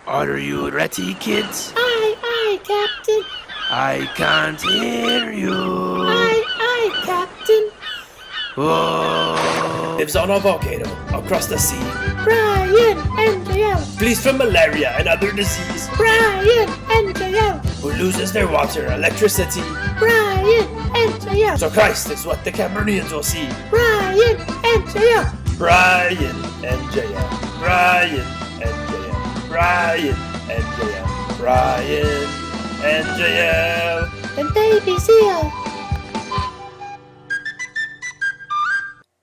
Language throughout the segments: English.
Are you ready, kids? Aye, Captain. I can't hear you. Aye, Captain. Whoa. Lives on a volcano across the sea. Brian and JL. Flees from malaria and other disease. Brian and JL. Who loses their water, electricity. Brian and JL. So Christ is what the Cameroonians will see. Brian and JL. Brian and JL. Brian and JL. Brian and JL. Brian and JL. And Baby Seal.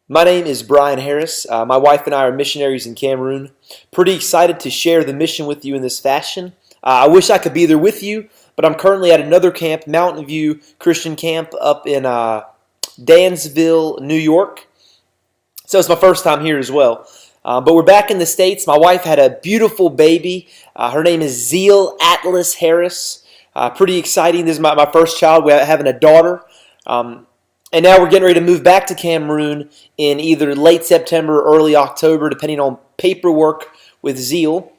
My name is Brian Harris. My wife and I are missionaries in Cameroon. Pretty excited to share the mission with you in this fashion. I wish I could be there with you, but I'm currently at another camp, Mountain View Christian Camp up in Dansville, New York. So it's my first time here as well. But we're back in the States. My wife had a beautiful baby. Her name is Zeal Atlas Harris. Pretty exciting. This is my first child. We're having a daughter. And now we're getting ready to move back to Cameroon in either late September or early October, depending on paperwork with Zeal.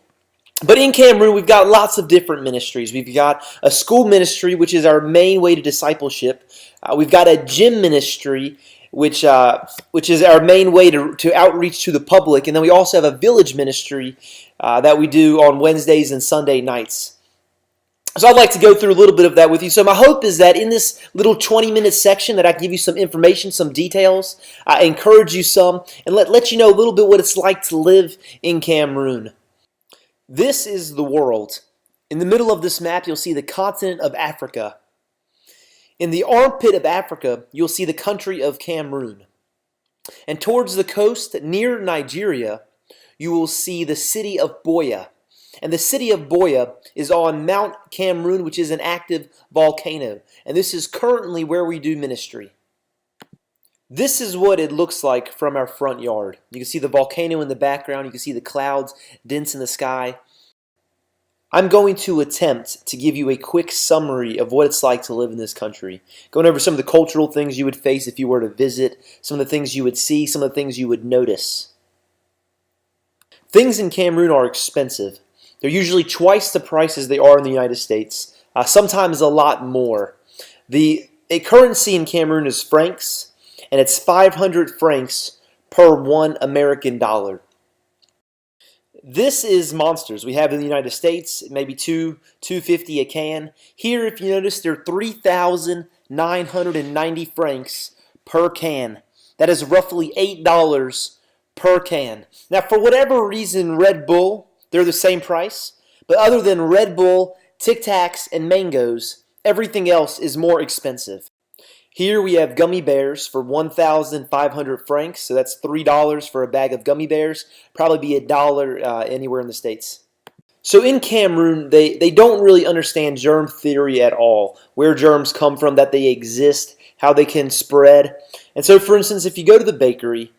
But in Cameroon, we've got lots of different ministries. We've got a school ministry, which is our main way to discipleship. We've got a gym ministry, which is our main way to outreach to the public. And then we also have a village ministry that we do on Wednesdays and Sunday nights. So I'd like to go through a little bit of that with you. So my hope is that in this little 20-minute section that I give you some information, some details, I encourage you some, and let you know a little bit what it's like to live in Cameroon. This is the world. In the middle of this map, you'll see the continent of Africa. In the armpit of Africa, you'll see the country of Cameroon. And towards the coast, near Nigeria, you will see the city of Boya. And the city of Boya is on Mount Cameroon, which is an active volcano. And this is currently where we do ministry. This is what it looks like from our front yard. You can see the volcano in the background. You can see the clouds dense in the sky. I'm going to attempt to give you a quick summary of what it's like to live in this country. Going over some of the cultural things you would face if you were to visit, some of the things you would see, some of the things you would notice. Things in Cameroon are expensive. They're usually twice the price as they are in the United States, sometimes a lot more. The currency in Cameroon is francs, and it's 500 francs per $1 American dollar. This is monsters. We have in the United States, maybe $2.50 a can. Here, if you notice, they're 3,990 francs per can. That is roughly $8 per can. Now, for whatever reason, Red Bull, they're the same price, but other than Red Bull, Tic Tacs, and mangoes, everything else is more expensive. Here we have gummy bears for 1,500 francs, so that's $3 for a bag of gummy bears, probably be $1 anywhere in the States. So in Cameroon, they don't really understand germ theory at all, where germs come from, that they exist, how they can spread. And so, for instance, if you go to the bakery,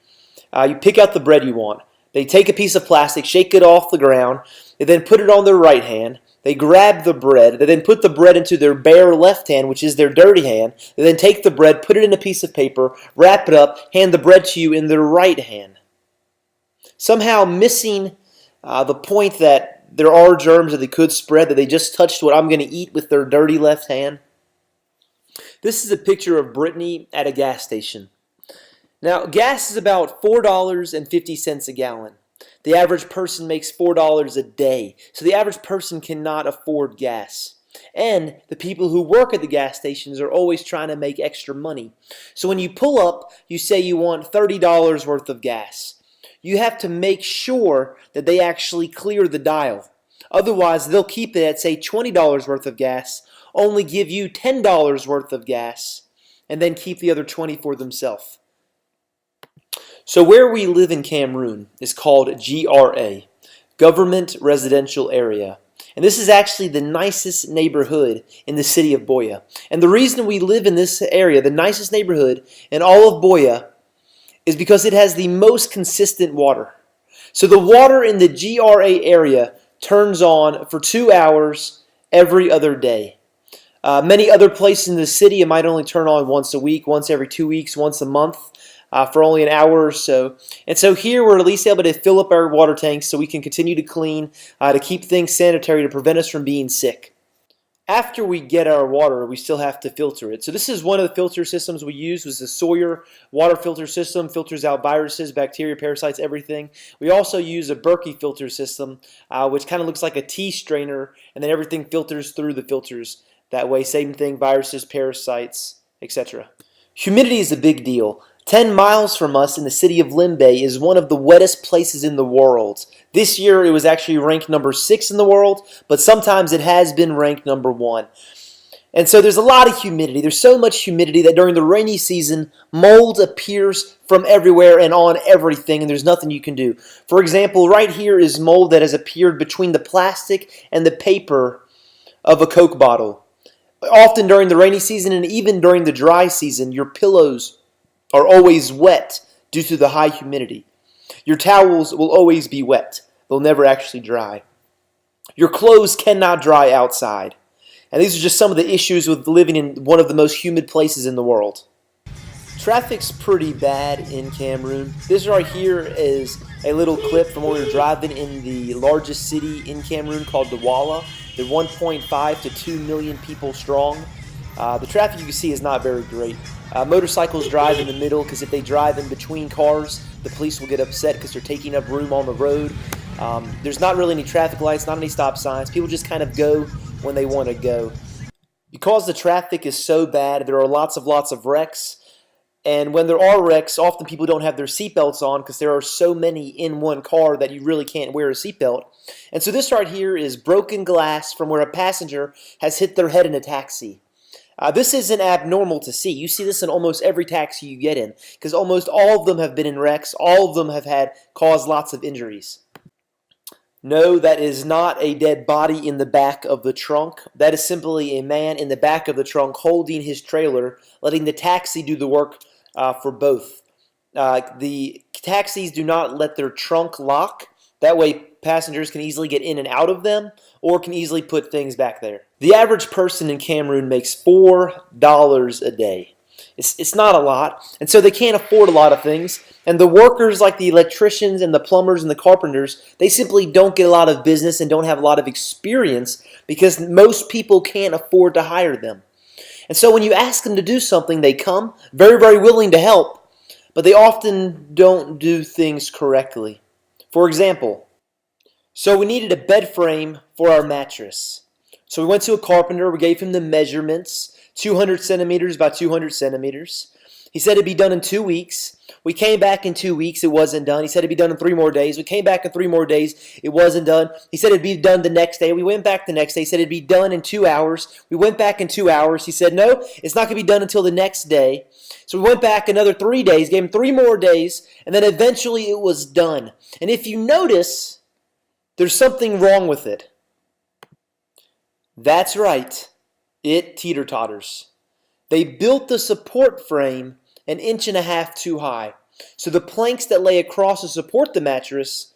you pick out the bread you want. They take a piece of plastic, shake it off the ground, they then put it on their right hand, they grab the bread, they then put the bread into their bare left hand, which is their dirty hand, they then take the bread, put it in a piece of paper, wrap it up, hand the bread to you in their right hand. Somehow missing the point that there are germs that they could spread, that they just touched what I'm going to eat with their dirty left hand. This is a picture of Brittany at a gas station. Now, gas is about $4.50 a gallon. The average person makes $4 a day, so the average person cannot afford gas. And the people who work at the gas stations are always trying to make extra money. So when you pull up, you say you want $30 worth of gas. You have to make sure that they actually clear the dial. Otherwise, they'll keep it at, say, $20 worth of gas, only give you $10 worth of gas, and then keep the other $20 for themselves. So where we live in Cameroon is called GRA, Government Residential Area. And this is actually the nicest neighborhood in the city of Boya. And the reason we live in this area, the nicest neighborhood in all of Boya, is because it has the most consistent water. So the water in the GRA area turns on for 2 hours every other day. Many other places in the city, it might only turn on once a week, once every 2 weeks, once a month. for only an hour or so. And so here we're at least able to fill up our water tanks so we can continue to clean, to keep things sanitary, to prevent us from being sick. After we get our water, we still have to filter it. So this is one of the filter systems we use, was the Sawyer water filter system. Filters out viruses, bacteria, parasites, everything. We also use a Berkey filter system, which kind of looks like a tea strainer, and then everything filters through the filters that way. Same thing, viruses, parasites, etc. Humidity is a big deal. 10 miles from us in the city of Limbe is one of the wettest places in the world. This year it was actually ranked number 6 in the world, but sometimes it has been ranked number 1. And so there's a lot of humidity. There's so much humidity that during the rainy season, mold appears from everywhere and on everything, and there's nothing you can do. For example, right here is mold that has appeared between the plastic and the paper of a Coke bottle. Often during the rainy season and even during the dry season, your pillows are always wet due to the high humidity. Your towels will always be wet. They'll never actually dry. Your clothes cannot dry outside. And these are just some of the issues with living in one of the most humid places in the world. Traffic's pretty bad in Cameroon. This right here is a little clip from when we were driving in the largest city in Cameroon called Douala. They're 1.5 to 2 million people strong. The traffic you can see is not very great. Motorcycles drive in the middle because if they drive in between cars, the police will get upset because they're taking up room on the road. There's not really any traffic lights, not any stop signs. People just kind of go when they want to go. Because the traffic is so bad, there are lots of wrecks. And when there are wrecks, often people don't have their seatbelts on because there are so many in one car that you really can't wear a seatbelt. And so this right here is broken glass from where a passenger has hit their head in a taxi. This isn't abnormal to see. You see this in almost every taxi you get in because almost all of them have been in wrecks. All of them have caused lots of injuries. No, that is not a dead body in the back of the trunk. That is simply a man in the back of the trunk holding his trailer, letting the taxi do the work for both. The taxis do not let their trunk lock. That way passengers can easily get in and out of them or can easily put things back there. The average person in Cameroon makes $4 a day. It's not a lot, and so they can't afford a lot of things. And the workers like the electricians and the plumbers and the carpenters, they simply don't get a lot of business and don't have a lot of experience because most people can't afford to hire them. And so when you ask them to do something, they come, very, very willing to help, but they often don't do things correctly. For example, so we needed a bed frame for our mattress. So we went to a carpenter, we gave him the measurements, 200 centimeters by 200 centimeters. He said it'd be done in 2 weeks. We came back in 2 weeks, it wasn't done. He said it'd be done in 3 more days. We came back in 3 more days, it wasn't done. He said it'd be done the next day. We went back the next day. He said it'd be done in 2 hours. We went back in 2 hours. He said, no, it's not going to be done until the next day. So we went back another 3 days, gave him 3 more days, and then eventually it was done. And if you notice, there's something wrong with it. That's right, it teeter-totters. They built the support frame 1.5 inches too high. So the planks that lay across to support the mattress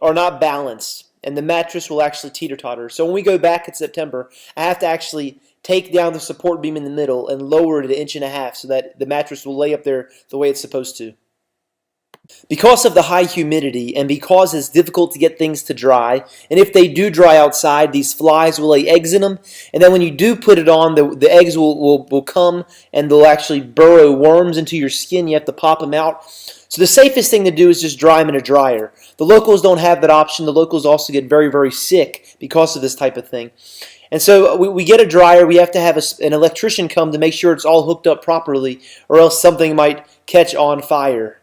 are not balanced, and the mattress will actually teeter-totter. So when we go back in September, I have to actually take down the support beam in the middle and lower it 1.5 inches so that the mattress will lay up there the way it's supposed to. Because of the high humidity and because it's difficult to get things to dry, and if they do dry outside, these flies will lay eggs in them, and then when you do put it on, the eggs will come and they'll actually burrow worms into your skin. You have to pop them out. So the safest thing to do is just dry them in a dryer. The locals don't have that option. The locals also get very, very sick because of this type of thing. And so we get a dryer. We have to have an electrician come to make sure it's all hooked up properly, or else something might catch on fire.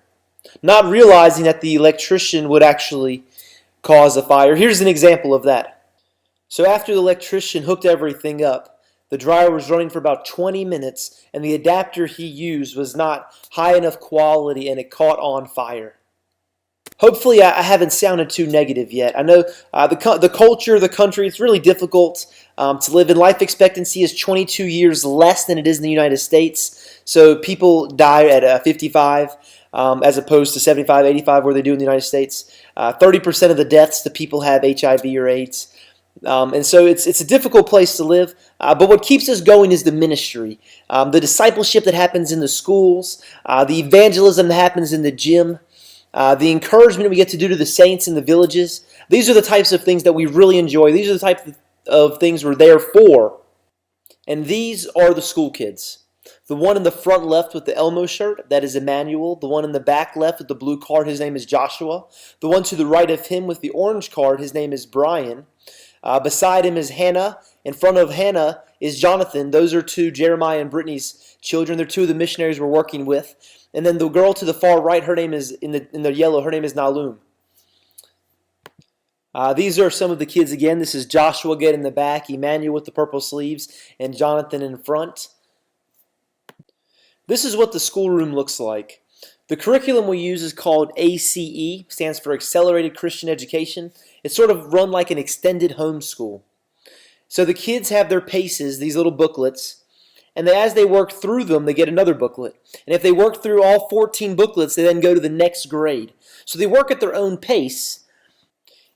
Not realizing that the electrician would actually cause a fire. Here's an example of that. So after the electrician hooked everything up, the dryer was running for about 20 minutes, and the adapter he used was not high enough quality, and it caught on fire. Hopefully I haven't sounded too negative yet. I know the culture, the country, it's really difficult to live in. Life expectancy is 22 years less than it is in the United States. So people die at 55 as opposed to 75, 85 where they do in the United States. 30% of the deaths, the people have HIV or AIDS. And so it's a difficult place to live, but what keeps us going is the ministry, the discipleship that happens in the schools, the evangelism that happens in the gym, the encouragement we get to do to the saints in the villages. These are the types of things that we really enjoy. These are the types of things we're there for. And these are the school kids. The one in the front left with the Elmo shirt, that is Emmanuel. The one in the back left with the blue card, his name is Joshua. The one to the right of him with the orange card, his name is Brian. Beside him is Hannah. In front of Hannah is Jonathan. Those are two Jeremiah and Brittany's children. They're two of the missionaries we're working with. And then the girl to the far right, her name is in the yellow. Her name is Nalum. These are some of the kids again. This is Joshua again in the back, Emmanuel with the purple sleeves, and Jonathan in front. This is what the schoolroom looks like. The curriculum we use is called ACE, stands for Accelerated Christian Education. It's sort of run like an extended homeschool. So the kids have their paces, these little booklets, and as they work through them, they get another booklet. And if they work through all 14 booklets, they then go to the next grade. So they work at their own pace.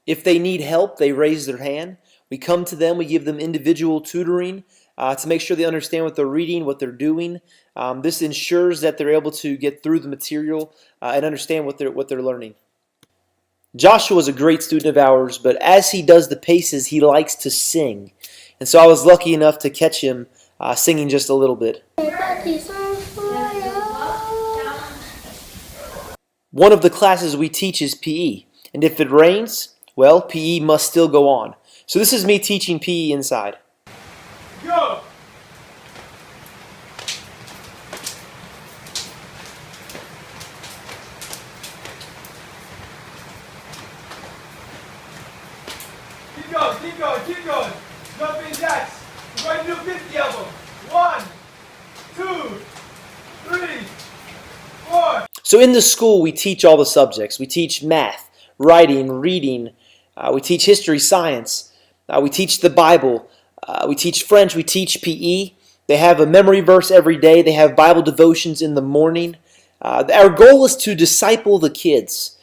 If they need help, they raise their hand. We come to them, we give them individual tutoring to make sure they understand what they're reading, what they're doing. This ensures that they're able to get through the material and understand what they're learning. Joshua is a great student of ours, but as he does the paces, he likes to sing. And so I was lucky enough to catch him singing just a little bit. One of the classes we teach is PE. And if it rains, well, PE must still go on. So this is me teaching PE inside. Go! Keep going. Jumping jacks. We're going to do 50 of them. 1, 2, 3, 4. So in the school, we teach all the subjects. We teach math, writing, reading. We teach history, science. We teach the Bible. We teach French. We teach PE. They have a memory verse every day. They have Bible devotions in the morning. Our goal is to disciple the kids.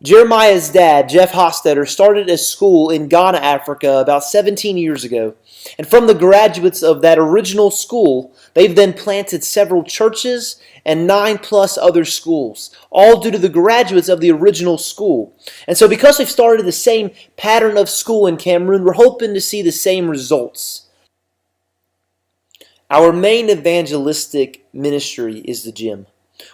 Jeremiah's dad, Jeff Hostetter, started a school in Ghana, Africa about 17 years ago. And from the graduates of that original school, they've then planted several churches and 9+ other schools, all due to the graduates of the original school. And so because we've started the same pattern of school in Cameroon, we're hoping to see the same results. Our main evangelistic ministry is the gym.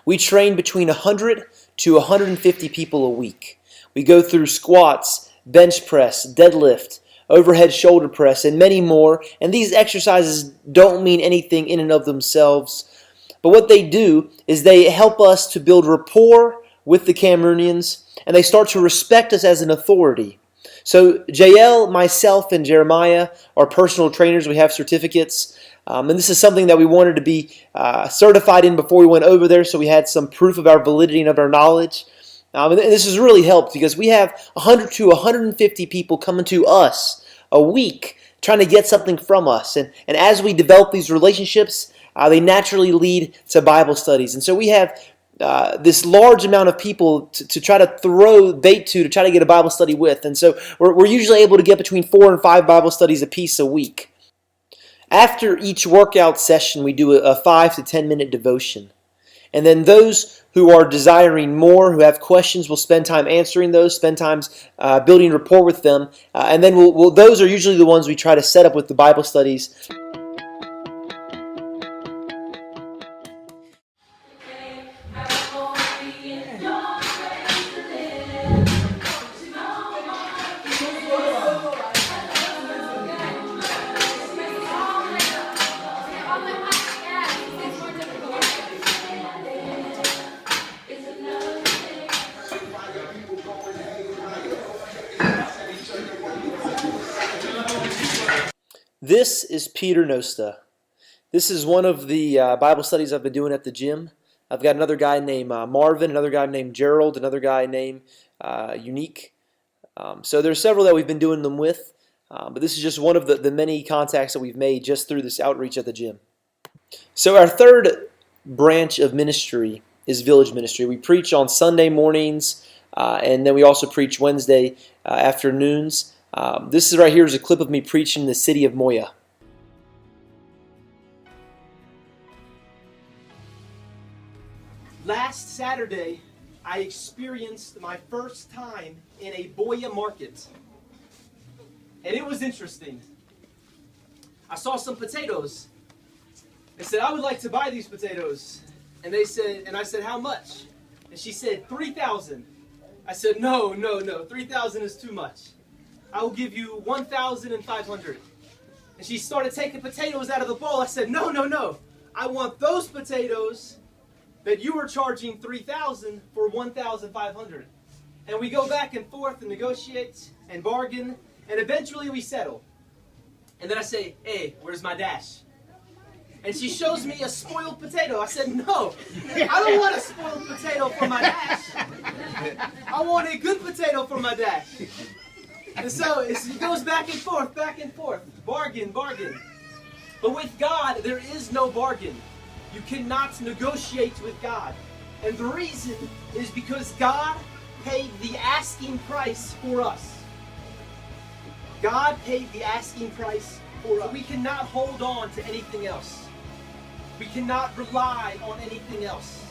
We train between 100 to 150 people a week. We go through squats, bench press, deadlift, overhead shoulder press, and many more. And these exercises don't mean anything in and of themselves. But what they do is they help us to build rapport with the Cameroonians, and they start to respect us as an authority. So JL, myself, and Jeremiah are personal trainers. We have certificates. And this is something that we wanted to be certified in before we went over there, so we had some proof of our validity and of our knowledge. And this has really helped because we have 100 to 150 people coming to us a week trying to get something from us. And as we develop these relationships, they naturally lead to Bible studies. And so we have this large amount of people to try to throw bait to try to get a Bible study with. And so we're usually able to get between 4 and 5 Bible studies apiece a week. After each workout session, we do a 5 to 10 minute devotion. And then those who are desiring more, who have questions, will spend time answering those, spend time building rapport with them. And then those are usually the ones we try to set up with the Bible studies. This is Peter Nosta. This is one of the Bible studies I've been doing at the gym. I've got another guy named Marvin, another guy named Gerald, another guy named Unique. So there's several that we've been doing them with, but this is just one of the many contacts that we've made just through this outreach at the gym. So our third branch of ministry is village ministry. We preach on Sunday mornings, and then we also preach Wednesday afternoons. This is right here is a clip of me preaching in the city of Moya. Last Saturday, I experienced my first time in a Boya market. And it was interesting. I saw some potatoes. They said, I would like to buy these potatoes. And I said, how much? And she said, 3,000. I said, no, 3,000 is too much. I will give you 1,500. And she started taking potatoes out of the bowl. I said, no. I want those potatoes that you were charging 3,000 for 1,500. And we go back and forth and negotiate and bargain, and eventually we settle. And then I say, hey, where's my dash? And she shows me a spoiled potato. I said, no, I don't want a spoiled potato for my dash. I want a good potato for my dash. And so it goes back and forth, bargain. But with God, there is no bargain. You cannot negotiate with God. And the reason is because God paid the asking price for us. God paid the asking price for us. We cannot hold on to anything else. We cannot rely on anything else.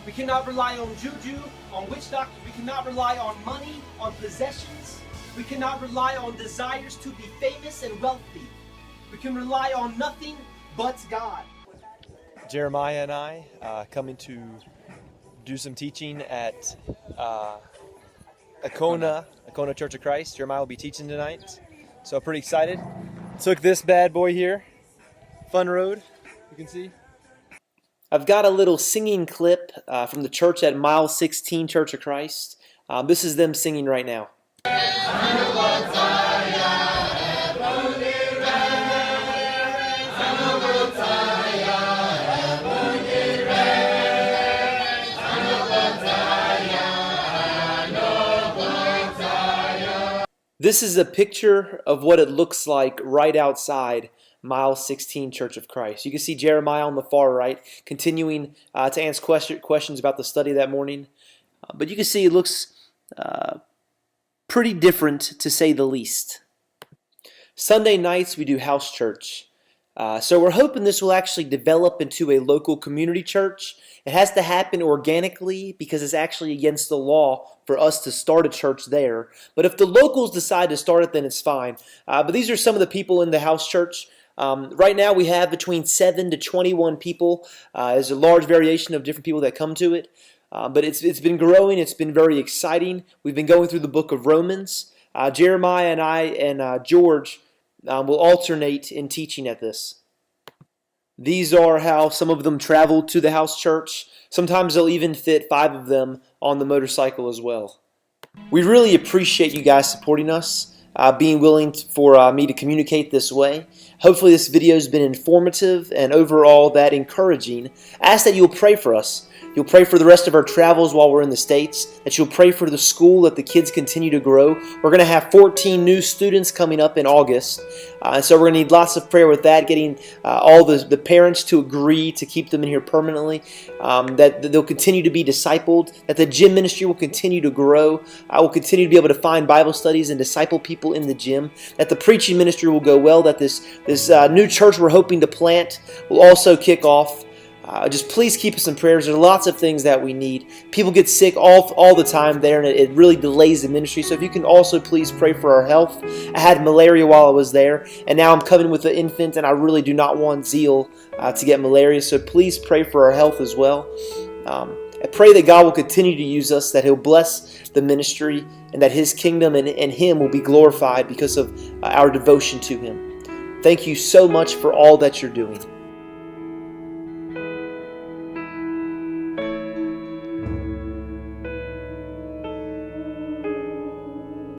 We cannot rely on juju, on witch doctors. We cannot rely on money, on possessions. We cannot rely on desires to be famous and wealthy. We can rely on nothing but God. Jeremiah and I coming to do some teaching at Acona Church of Christ. Jeremiah will be teaching tonight, so pretty excited. Took this bad boy here, Fun Road, you can see. I've got a little singing clip from the church at Mile 16 Church of Christ. This is them singing right now. This is a picture of what it looks like right outside Mile 16 Church of Christ. You can see Jeremiah on the far right, continuing to answer questions about the study that morning. But you can see it looks pretty different, to say the least. Sunday nights we do house church. So we're hoping this will actually develop into a local community church. It has to happen organically because it's actually against the law for us to start a church there. But if the locals decide to start it, then it's fine. But these are some of the people in the house church. Right now we have between 7 to 21 people. There's a large variation of different people that come to it. But it's been growing. It's been very exciting. We've been going through the book of Romans. Jeremiah and I and George will alternate in teaching at this. These are how some of them travel to the house church. Sometimes they'll even fit 5 of them on the motorcycle as well. We really appreciate you guys supporting us, being willing for me to communicate this way. Hopefully this video has been informative and overall that encouraging. I ask that you'll pray for us. You'll pray for the rest of our travels while we're in the States, that you'll pray for the school, that the kids continue to grow. We're going to have 14 new students coming up in August, so we're going to need lots of prayer with that, getting all the parents to agree to keep them in here permanently, that they'll continue to be discipled, that the gym ministry will continue to grow. I will continue to be able to find Bible studies and disciple people in the gym, that the preaching ministry will go well, that this new church we're hoping to plant will also kick off. Just please keep us in prayers. There's lots of things that we need. People get sick all the time there, and it really delays the ministry. So if you can also please pray for our health. I had malaria while I was there, and now I'm coming with an infant, and I really do not want Zeal to get malaria. So please pray for our health as well. I pray that God will continue to use us, that He'll bless the ministry, and that His kingdom and Him will be glorified because of our devotion to Him. Thank you so much for all that you're doing.